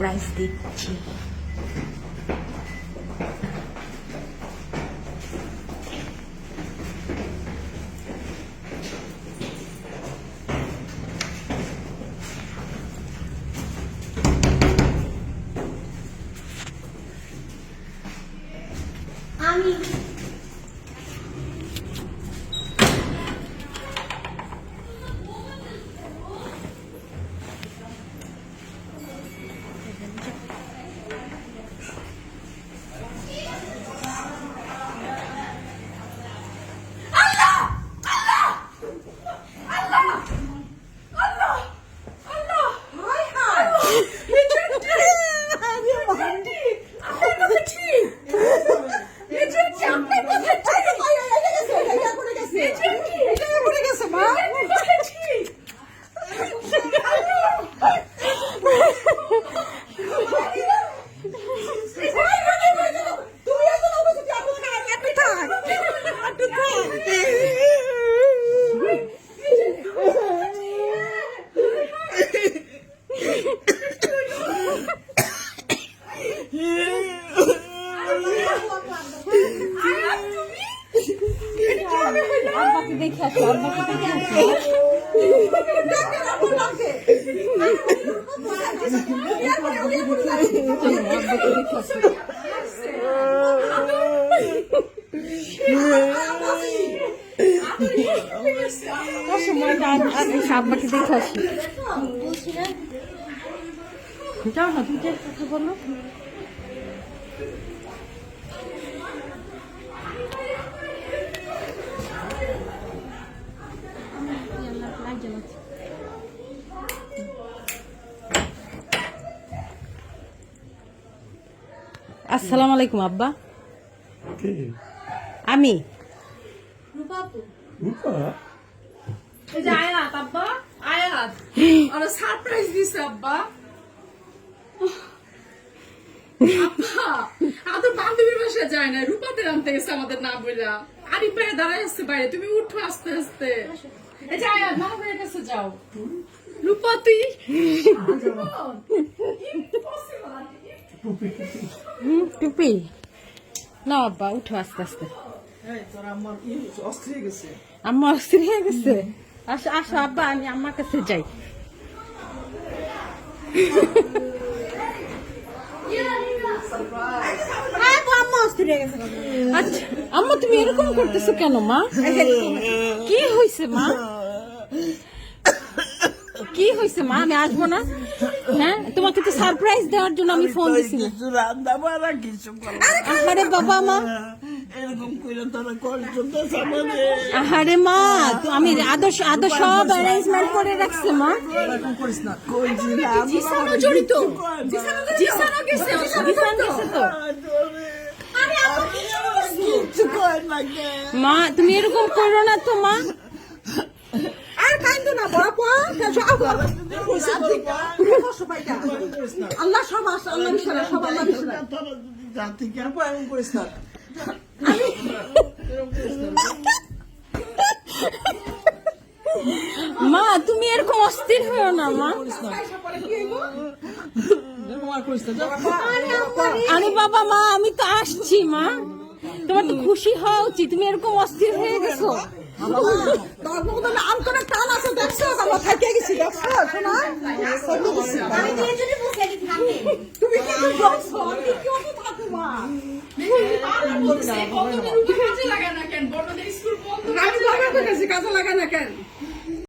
Surprise দিচ্ছি। আমি দেখে আসো, আব্বাকে দেখে আসি। যাও না, তুমি কথা বলো। আসসালামু আলাইকুম আব্বা। আমি আয়াত আব্বা, আয়াত আর সারপ্রাইজ দিছে আব্বা। আব্বা আমাদের বান্ধবীর বাসায় যায় না, রূপাদের আনতে গেছে আমাদের না বইলা। আরি পায়ে দাঁড়ায় আসছে বাইরে, তুমি উঠো আস্তে আস্তে। এই যে আয়াত মামা ভাইয়ের কাছে যাও। রূপা তুই টুপি না আব্বা, উঠো আস্তে আস্তে। আম্মা অস্থির হয়ে গেছে। আসো আসো আব্বা, আমি আম্মার কাছে যাই। আচ্ছা আম্মা, তুমি এরকম করতেছো কেন মা? কি হয়েছে মা? কি হয়েছে মা? আমি আসবো না? হ্যাঁ, তোমাকে তো সারপ্রাইজ দেওয়ার জন্য আমি ফোন দিছিলাম। আরে বাবা মা, আরে মা, আমি আদর্শ সব অ্যারেঞ্জমেন্ট করে রাখছি মা। মা তুমি এরকম করো না তো মা। আর কাইন্দ না বাবা, আল্লাহ সব আছে, আল্লাহ বিশাল, সব আল্লাহ বিশাল। জাতি কেন এমন করিস না? মা তুমি এরকম অস্থির হও না মা। আরে বাবা মা, আমি তো আসছি মা, তোমার তো খুশি হওয়া উচিত। তুমি এরকম অস্থির হয়ে গেছো। কাজে লাগা না কেন?